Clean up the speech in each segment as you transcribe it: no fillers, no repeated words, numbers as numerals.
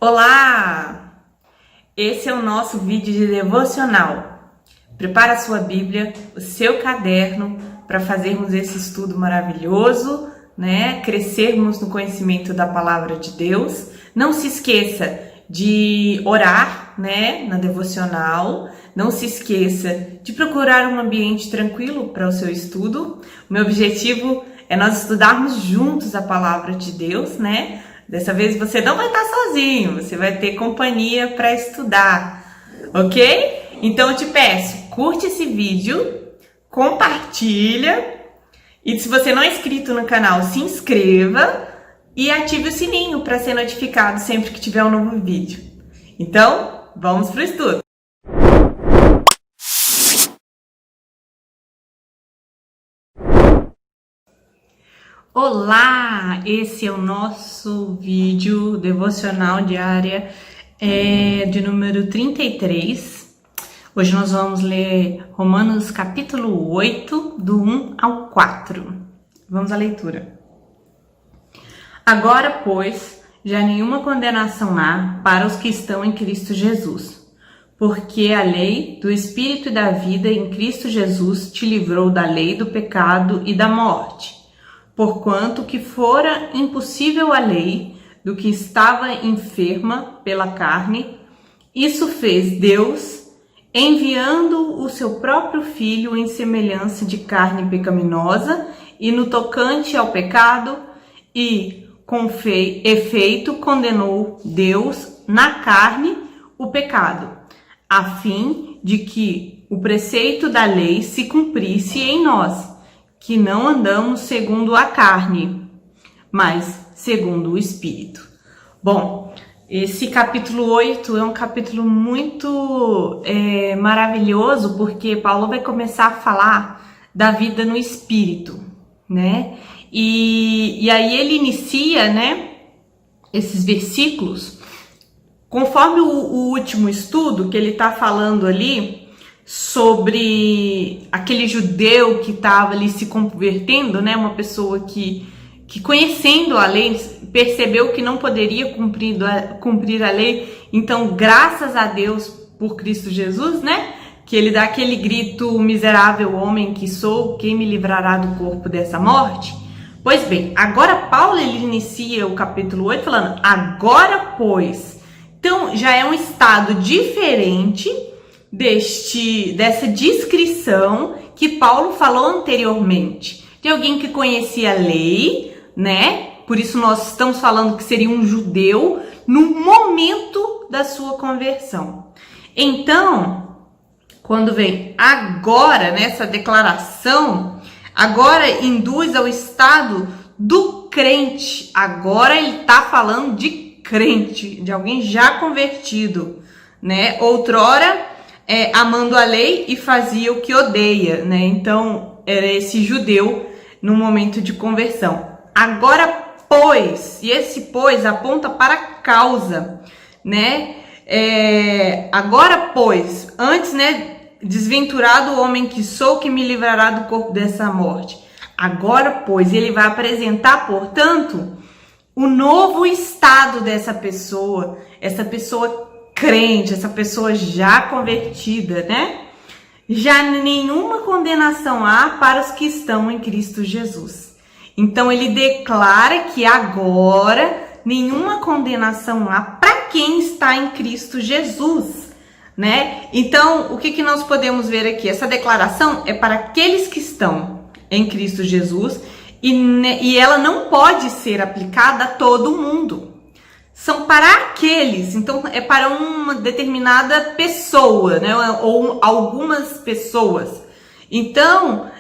Olá! Esse é o nosso vídeo de devocional. Prepara a sua Bíblia, o seu caderno para fazermos esse estudo maravilhoso, né? Crescermos no conhecimento da palavra de Deus. Não se esqueça de orar, né, na devocional. Não se esqueça de procurar um ambiente tranquilo para o seu estudo. O meu objetivo é nós estudarmos juntos a palavra de Deus, né? Dessa vez você não vai estar sozinho, você vai ter companhia para estudar, ok? Então eu te peço, curte esse vídeo, compartilha e se você não é inscrito no canal, se inscreva e ative o sininho para ser notificado sempre que tiver um novo vídeo. Então, vamos para o estudo! Olá! Esse é o nosso vídeo devocional diária de número 33. Hoje nós vamos ler Romanos capítulo 8, do 1 ao 4. Vamos à leitura. Agora, pois, já nenhuma condenação há para os que estão em Cristo Jesus, porque a lei do Espírito e da vida em Cristo Jesus te livrou da lei do pecado e da morte. Porquanto que fora impossível a lei do que estava enferma pela carne, isso fez Deus, enviando o seu próprio Filho em semelhança de carne pecaminosa e no tocante ao pecado, e com efeito condenou Deus na carne o pecado, a fim de que o preceito da lei se cumprisse em nós, que não andamos segundo a carne, mas segundo o Espírito. Bom, esse capítulo 8 é um capítulo muito maravilhoso, porque Paulo vai começar a falar da vida no Espírito, né? E aí ele inicia, né, esses versículos, conforme o último estudo que ele está falando ali, sobre aquele judeu que estava ali se convertendo, né? Uma pessoa que conhecendo a lei, percebeu que não poderia cumprir a lei. Então, graças a Deus por Cristo Jesus, né? Que ele dá aquele grito: miserável homem que sou, quem me livrará do corpo dessa morte? Pois bem, agora Paulo ele inicia o capítulo 8 falando, agora pois. Então, já é um estado diferente dessa descrição que Paulo falou anteriormente, de alguém que conhecia a lei, né? Por isso nós estamos falando que seria um judeu no momento da sua conversão. Então, quando vem agora, nessa declaração, agora induz ao estado do crente. Agora ele está falando de crente, de alguém já convertido, né? Outrora, amando a lei e fazia o que odeia, né? Então, era esse judeu no momento de conversão. Agora, pois, e esse pois aponta para a causa, né? Agora, pois, antes, né? Desventurado o homem que sou, que me livrará do corpo dessa morte. Agora, pois, ele vai apresentar, portanto, o novo estado dessa pessoa, essa pessoa crente, essa pessoa já convertida, né? Já nenhuma condenação há para os que estão em Cristo Jesus. Então ele declara que agora nenhuma condenação há para quem está em Cristo Jesus, né? Então o que nós podemos ver aqui? Essa declaração é para aqueles que estão em Cristo Jesus e ela não pode ser aplicada a todo mundo. São para aqueles, então é para uma determinada pessoa, né? Ou algumas pessoas. Então,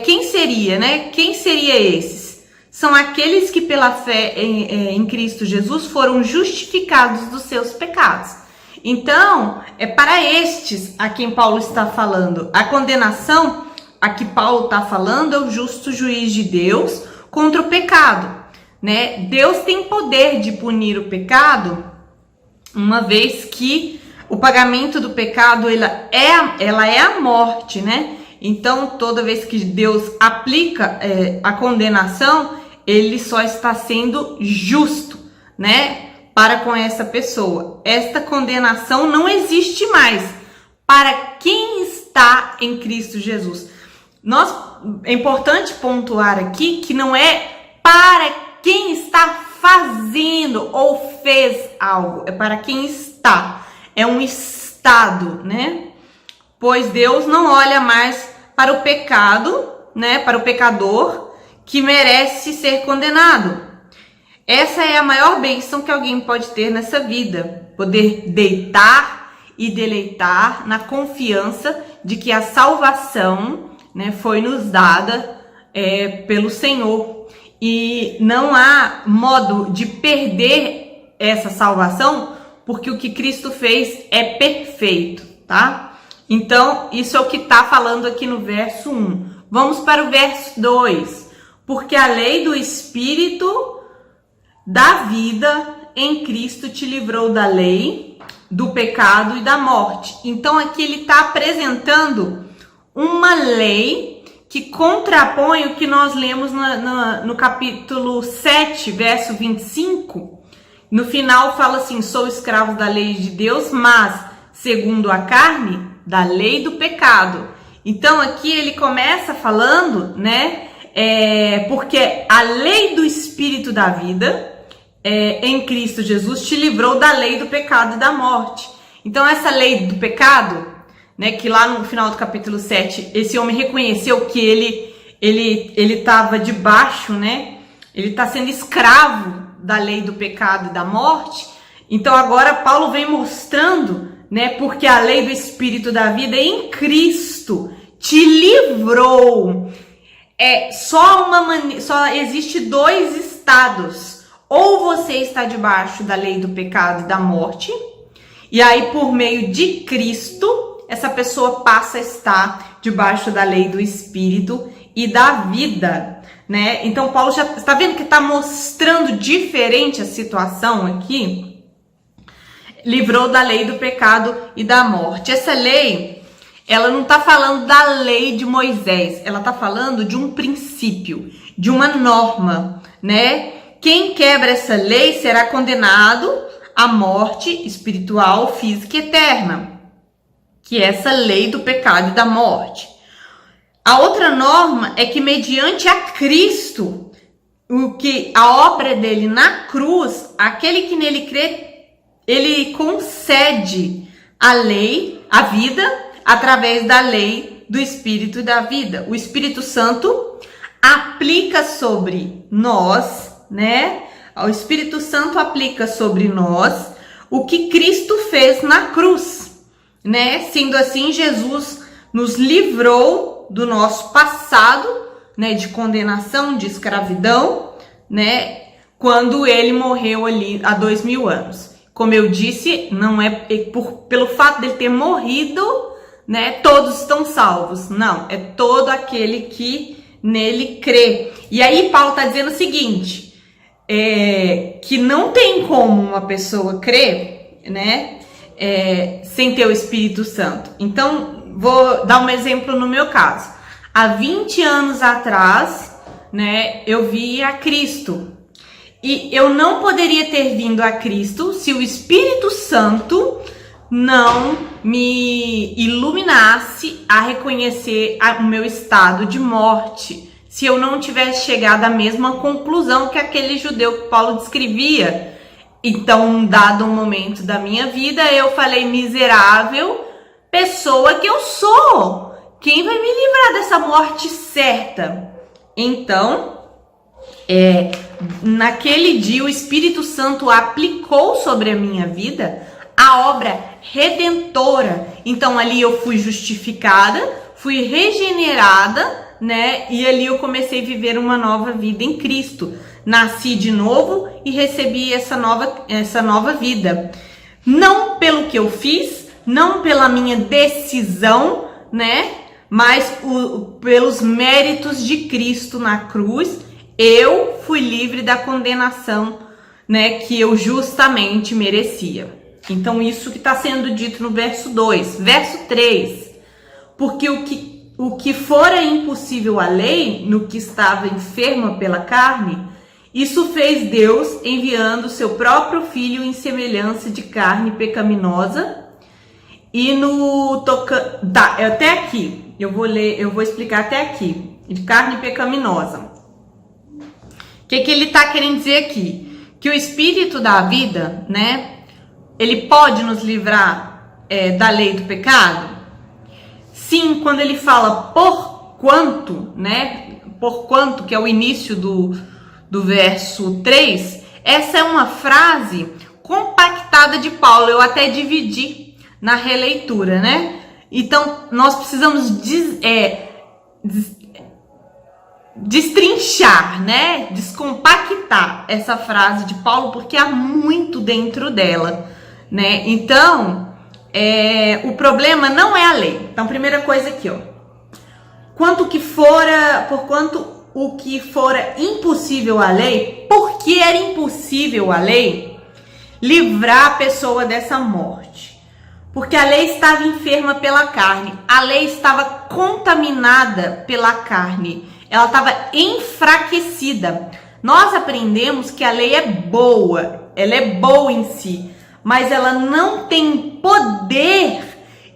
quem seria, né? Quem seria esses? São aqueles que pela fé em Cristo Jesus foram justificados dos seus pecados. Então, é para estes a quem Paulo está falando. A condenação a que Paulo está falando é o justo juiz de Deus contra o pecado. Né? Deus tem poder de punir o pecado, uma vez que o pagamento do pecado ela é a morte, né? Então, toda vez que Deus aplica a condenação, ele só está sendo justo, né? para com essa pessoa. Esta condenação não existe mais para quem está em Cristo Jesus. É importante pontuar aqui que não é para quem está fazendo ou fez algo, é para quem está. É um estado, né? Pois Deus não olha mais para o pecado, né? Para o pecador que merece ser condenado. Essa é a maior bênção que alguém pode ter nessa vida, poder deitar e deleitar na confiança de que a salvação, né, foi nos dada pelo Senhor, e não há modo de perder essa salvação, porque o que Cristo fez é perfeito, tá? Então, isso é o que está falando aqui no verso 1. Vamos para o verso 2. Porque a lei do Espírito da vida em Cristo te livrou da lei, do pecado e da morte. Então, aqui ele está apresentando uma lei que contrapõe o que nós lemos no capítulo 7, verso 25. No final fala assim: sou escravo da lei de Deus, mas segundo a carne, da lei do pecado. Então aqui ele começa falando, né, porque a lei do Espírito da vida em Cristo Jesus te livrou da lei do pecado e da morte. Então essa lei do pecado, né, que lá no final do capítulo 7, esse homem reconheceu que ele estava debaixo, né, ele está sendo escravo da lei do pecado e da morte. Então agora Paulo vem mostrando, né, porque a lei do Espírito da vida em Cristo te livrou. Só existe dois estados: ou você está debaixo da lei do pecado e da morte, e aí por meio de Cristo essa pessoa passa a estar debaixo da lei do Espírito e da vida, né? Então Paulo já está vendo que está mostrando diferente a situação aqui. Livrou da lei do pecado e da morte. Essa lei, ela não está falando da lei de Moisés, ela está falando de um princípio, de uma norma, né? Quem quebra essa lei será condenado à morte espiritual, física e eterna, que é essa lei do pecado e da morte. A outra norma é que mediante a Cristo, a obra dele na cruz, aquele que nele crê, ele concede a lei, a vida, através da lei do Espírito e da vida. O Espírito Santo aplica sobre nós, né? O Espírito Santo aplica sobre nós o que Cristo fez na cruz, né? Sendo assim, Jesus nos livrou do nosso passado, né, de condenação, de escravidão, né, quando ele morreu ali há 2000 anos. Como eu disse, não é pelo fato dele ter morrido, né, todos estão salvos. Não, é todo aquele que nele crê. E aí Paulo está dizendo o seguinte, que não tem como uma pessoa crer, né, sem ter o Espírito Santo. Então, vou dar um exemplo no meu caso. Há 20 anos atrás, né, eu vi a Cristo. E eu não poderia ter vindo a Cristo se o Espírito Santo não me iluminasse a reconhecer o meu estado de morte. Se eu não tivesse chegado à mesma conclusão que aquele judeu que Paulo descrevia. Então, dado um momento da minha vida, eu falei: miserável pessoa que eu sou, quem vai me livrar dessa morte certa? Então, naquele dia o Espírito Santo aplicou sobre a minha vida a obra redentora. Então ali eu fui justificada, fui regenerada, né? E ali eu comecei a viver uma nova vida em Cristo. Nasci de novo e recebi essa nova vida. Não pelo que eu fiz, não pela minha decisão, né? Mas pelos méritos de Cristo na cruz, eu fui livre da condenação, né, que eu justamente merecia. Então, isso que está sendo dito no verso 2. Verso 3. Porque o que fora impossível à lei, no que estava enferma pela carne, Isso fez Deus enviando seu próprio filho em semelhança de carne pecaminosa. E no até aqui, eu vou explicar até aqui, de carne pecaminosa. O que ele está querendo dizer aqui? Que o Espírito da vida, né, ele pode nos livrar da lei do pecado? Sim, quando ele fala porquanto, né, porquanto, que é o início do verso 3, essa é uma frase compactada de Paulo, eu até dividi na releitura, né? Então, nós precisamos destrinchar, né? Descompactar essa frase de Paulo, porque há muito dentro dela, né? Então, o problema não é a lei. Então, primeira coisa aqui, ó. Porquanto o que fora impossível à lei, porque era impossível à lei livrar a pessoa dessa morte. Porque a lei estava enferma pela carne, a lei estava contaminada pela carne, ela estava enfraquecida. Nós aprendemos que a lei é boa, ela é boa em si, mas ela não tem poder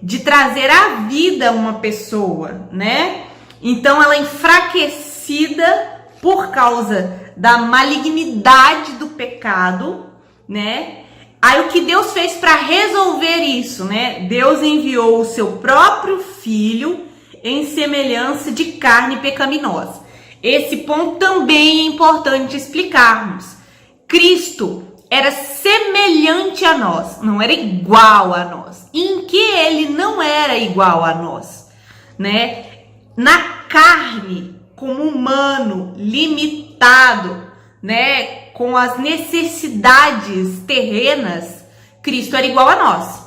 de trazer à vida uma pessoa, né? Então ela é enfraquecida por causa da malignidade do pecado, né? Aí o que Deus fez para resolver isso, né? Deus enviou o seu próprio filho em semelhança de carne pecaminosa. Esse ponto também é importante explicarmos. Cristo era semelhante a nós, não era igual a nós. Em que ele não era igual a nós, né? Na carne, como humano, limitado, né? Com as necessidades terrenas, Cristo era igual a nós.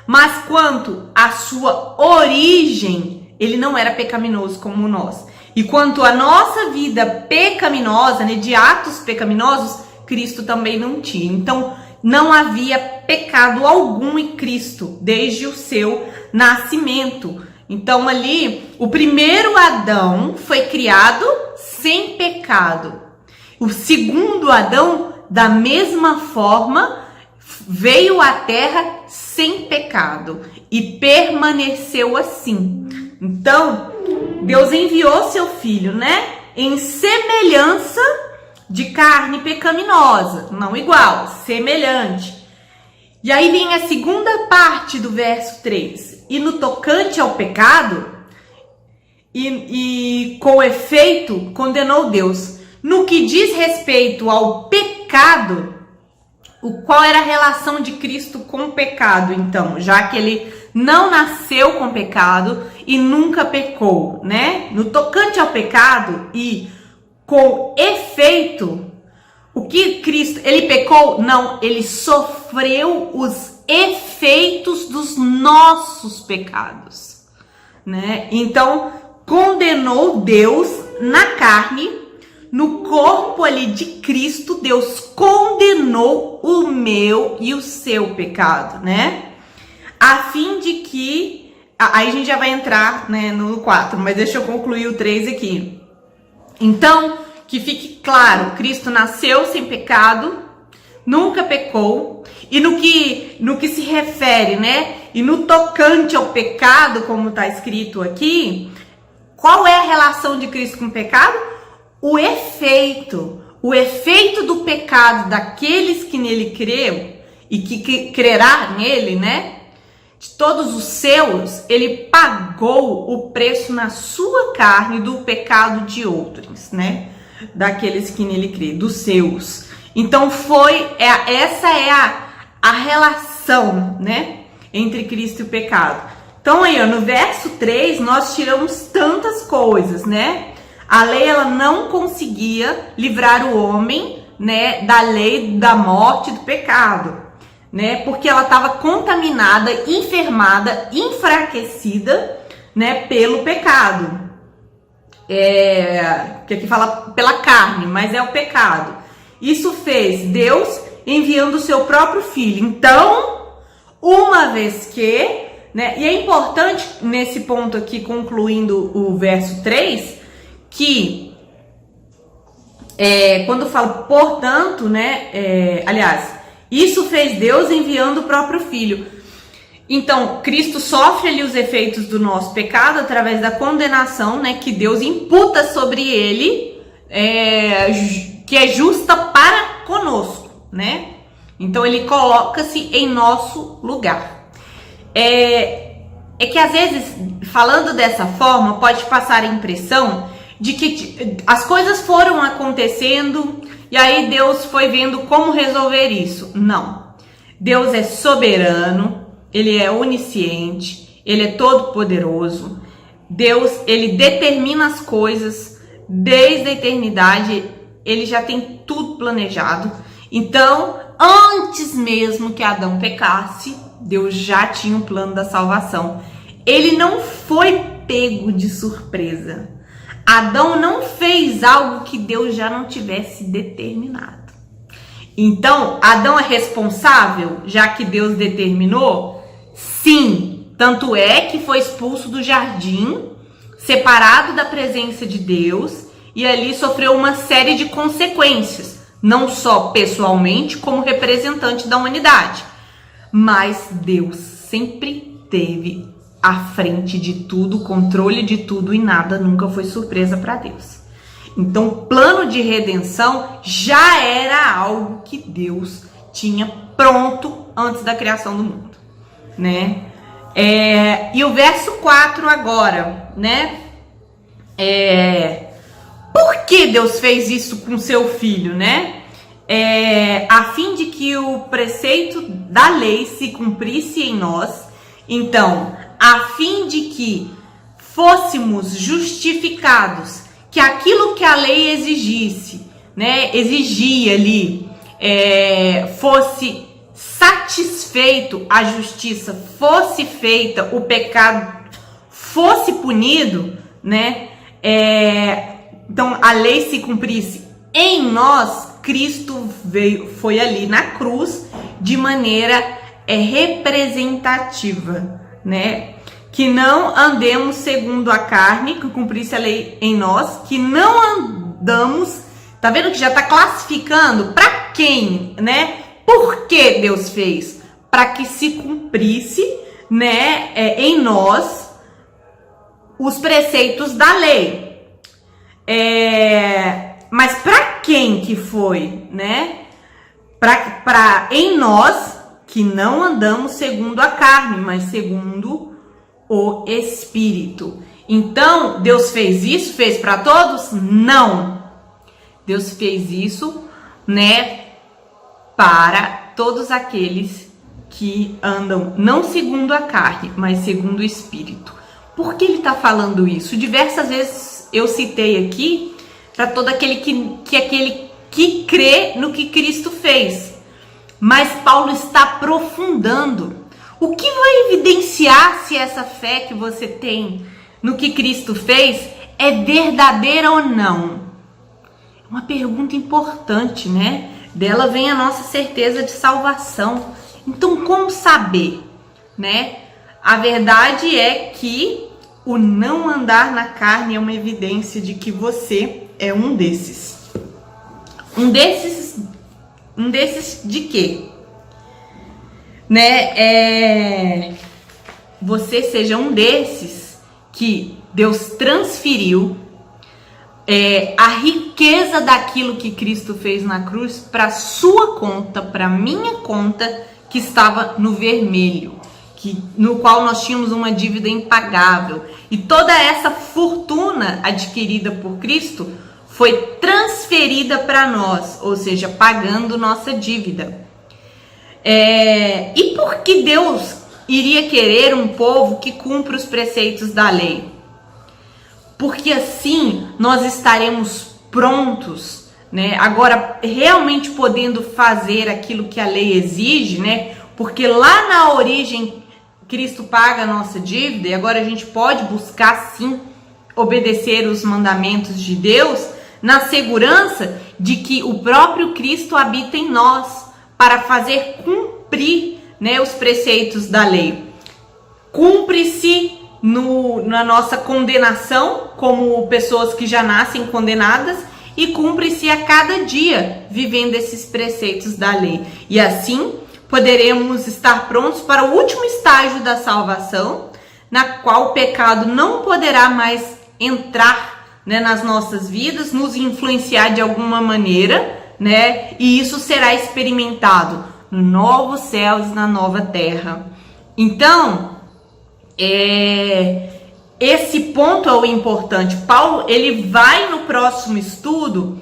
Mas quanto à sua origem, ele não era pecaminoso como nós. E quanto à nossa vida pecaminosa, né, de atos pecaminosos, Cristo também não tinha. Então, não havia pecado algum em Cristo, desde o seu nascimento. Então, ali, o primeiro Adão foi criado sem pecado. O segundo Adão, da mesma forma, veio à terra sem pecado e permaneceu assim. Então, Deus enviou seu filho, né? Em semelhança de carne pecaminosa, não igual, semelhante. E aí vem a segunda parte do verso 3. E no tocante ao pecado, e com efeito, condenou Deus. No que diz respeito ao pecado, qual era a relação de Cristo com o pecado, então? Já que ele não nasceu com pecado e nunca pecou, né? No tocante ao pecado e com efeito, o que Cristo, ele pecou? Não, ele sofreu os efeitos dos nossos pecados, né? Então, condenou Deus na carne. No corpo ali de Cristo, Deus condenou o meu e o seu pecado, né? A fim de que... Aí a gente já vai entrar, né, no 4, mas deixa eu concluir o 3 aqui. Então, que fique claro, Cristo nasceu sem pecado, nunca pecou. E no que se refere, né? E no tocante ao pecado, como está escrito aqui, qual é a relação de Cristo com o pecado? O efeito do pecado daqueles que nele creu e que crerá nele, né? De todos os seus, ele pagou o preço na sua carne do pecado de outros, né? Daqueles que nele crê, dos seus. Então essa é a relação, né? Entre Cristo e o pecado. Então aí, ó, no verso 3, nós tiramos tantas coisas, né? A lei, ela não conseguia livrar o homem, né, da lei da morte e do pecado, né? Porque ela estava contaminada, enfermada, enfraquecida, né, pelo pecado. Que aqui fala pela carne, mas é o pecado. Isso fez Deus enviando o seu próprio filho. Então, uma vez que, né, e é importante nesse ponto aqui, concluindo o verso 3, que quando fala portanto, né? Aliás, isso fez Deus enviando o próprio Filho. Então, Cristo sofre ali os efeitos do nosso pecado através da condenação, né? Que Deus imputa sobre ele, que é justa para conosco, né? Então, ele coloca-se em nosso lugar. É que às vezes, falando dessa forma, pode passar a impressão de que as coisas foram acontecendo e aí Deus foi vendo como resolver isso. Não. Deus é soberano, ele é onisciente, ele é todo poderoso. Deus, ele determina as coisas desde a eternidade, ele já tem tudo planejado. Então, antes mesmo que Adão pecasse, Deus já tinha um plano da salvação. Ele não foi pego de surpresa. Adão não fez algo que Deus já não tivesse determinado. Então, Adão é responsável, já que Deus determinou? Sim. Tanto é que foi expulso do jardim, separado da presença de Deus, e ali sofreu uma série de consequências, não só pessoalmente, como representante da humanidade. Mas Deus sempre teve à frente de tudo, controle de tudo, e nada nunca foi surpresa para Deus. Então, o plano de redenção já era algo que Deus tinha pronto antes da criação do mundo, né? E o verso 4 agora, né? Por que Deus fez isso com seu filho, né? A fim de que o preceito da lei se cumprisse em nós. Então, a fim de que fôssemos justificados, que aquilo que a lei exigisse, né, exigia ali, fosse satisfeito, a justiça fosse feita, o pecado fosse punido, né? Então a lei se cumprisse em nós. Cristo foi ali na cruz de maneira representativa, né? Que não andemos segundo a carne, que cumprisse a lei em nós, que não andamos, tá vendo que já tá classificando para quem, né? Por que Deus fez? Para que se cumprisse, né, em nós os preceitos da lei. Mas para quem que foi, né? Para em nós que não andamos segundo a carne, mas segundo o Espírito. Então, Deus fez isso? Fez para todos? Não. Deus fez isso, né, para todos aqueles que andam não segundo a carne, mas segundo o Espírito. Por que ele está falando isso? Diversas vezes eu citei aqui para todo aquele que crê no que Cristo fez. Mas Paulo está aprofundando. O que vai evidenciar se essa fé que você tem no que Cristo fez é verdadeira ou não? Uma pergunta importante, né? Dela vem a nossa certeza de salvação. Então, como saber, né? A verdade é que o não andar na carne é uma evidência de que você é um desses. Um desses de quê? Né? Você seja um desses que Deus transferiu a riqueza daquilo que Cristo fez na cruz para sua conta, para minha conta, que estava no vermelho, no qual nós tínhamos uma dívida impagável. E toda essa fortuna adquirida por Cristo foi transferida para nós, ou seja, pagando nossa dívida. E por que Deus iria querer um povo que cumpra os preceitos da lei? Porque assim nós estaremos prontos, né? Agora realmente podendo fazer aquilo que a lei exige, né? Porque lá na origem Cristo paga a nossa dívida e agora a gente pode buscar sim obedecer os mandamentos de Deus na segurança de que o próprio Cristo habita em nós para fazer cumprir, né, os preceitos da lei. Cumpre-se na nossa condenação como pessoas que já nascem condenadas e cumpre-se a cada dia, vivendo esses preceitos da lei. E assim poderemos estar prontos para o último estágio da salvação, na qual o pecado não poderá mais entrar, né, nas nossas vidas, nos influenciar de alguma maneira, né? E isso será experimentado no novo céus e na nova terra. Então, esse ponto é o importante. Paulo, ele vai no próximo estudo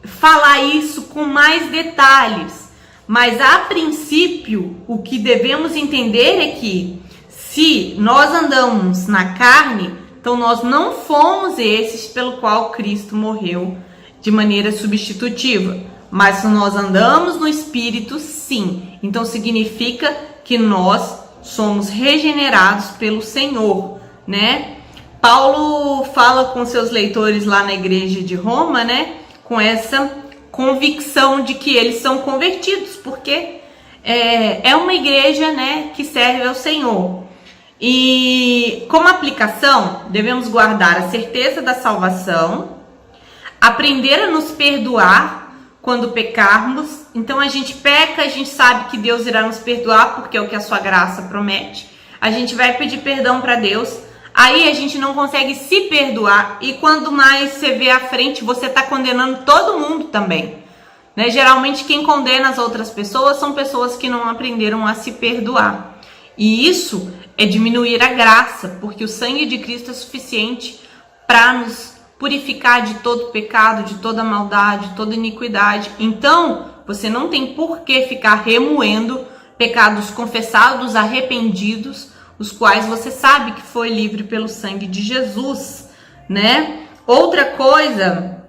falar isso com mais detalhes, mas a princípio o que devemos entender é que se nós andamos na carne, então nós não fomos esses pelo qual Cristo morreu de maneira substitutiva, mas se nós andamos no Espírito, sim. Então significa que nós somos regenerados pelo Senhor, né? Paulo fala com seus leitores lá na igreja de Roma, né? Com essa convicção de que eles são convertidos, porque é uma igreja, né, que serve ao Senhor. E como aplicação, devemos guardar a certeza da salvação, aprender a nos perdoar quando pecarmos. Então a gente peca, a gente sabe que Deus irá nos perdoar, porque é o que a sua graça promete. A gente vai pedir perdão para Deus, aí a gente não consegue se perdoar, e quando mais você vê à frente, você está condenando todo mundo também, né? Geralmente quem condena as outras pessoas são pessoas que não aprenderam a se perdoar, e isso é diminuir a graça, porque o sangue de Cristo é suficiente para nos purificar de todo pecado, de toda maldade, de toda iniquidade. Então você não tem por que ficar remoendo pecados confessados, arrependidos, os quais você sabe que foi livre pelo sangue de Jesus, né? Outra coisa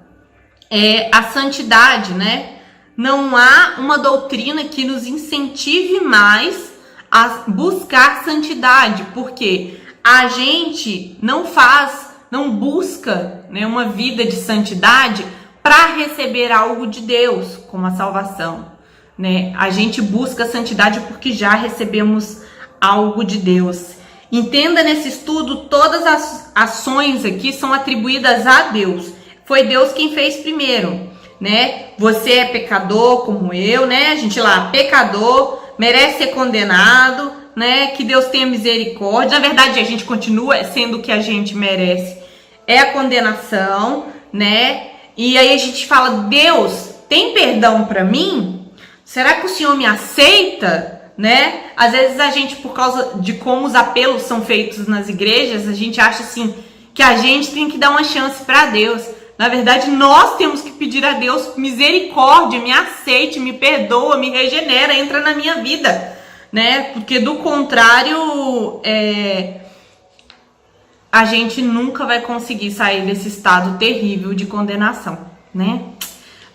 é a santidade, né? Não há uma doutrina que nos incentive mais a buscar santidade, porque a gente não busca, né, uma vida de santidade para receber algo de Deus, como a salvação, né? A gente busca santidade porque já recebemos algo de Deus. Entenda nesse estudo, todas as ações aqui são atribuídas a Deus. Foi Deus quem fez primeiro, né? Você é pecador como eu, né? A gente lá, pecador, merece ser condenado, né? Que Deus tenha misericórdia. Na verdade, a gente continua sendo o que a gente merece. É a condenação, né? E aí a gente fala, Deus, tem perdão para mim? Será que o Senhor me aceita? Né? Às vezes a gente, por causa de como os apelos são feitos nas igrejas, a gente acha assim que a gente tem que dar uma chance para Deus. Na verdade, nós temos que pedir a Deus misericórdia, me aceite, me perdoa, me regenera, entra na minha vida, né? Porque do contrário, a gente nunca vai conseguir sair desse estado terrível de condenação, né?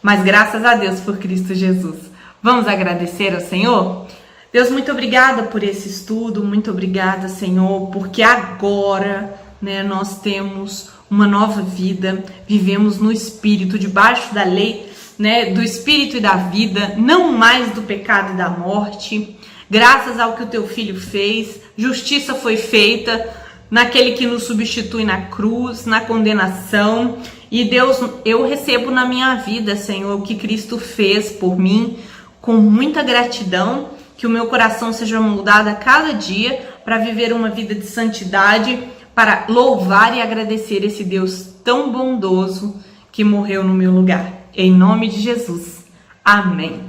Mas graças a Deus por Cristo Jesus. Vamos agradecer ao Senhor? Deus, muito obrigada por esse estudo, muito obrigada, Senhor, porque agora, né, nós temos uma nova vida, vivemos no Espírito, debaixo da lei, né, do Espírito e da vida, não mais do pecado e da morte. Graças ao que o Teu Filho fez, justiça foi feita naquele que nos substitui na cruz, na condenação. E Deus, eu recebo na minha vida, Senhor, o que Cristo fez por mim, com muita gratidão. Que o meu coração seja moldado a cada dia para viver uma vida de santidade, para louvar e agradecer esse Deus tão bondoso que morreu no meu lugar. Em nome de Jesus. Amém.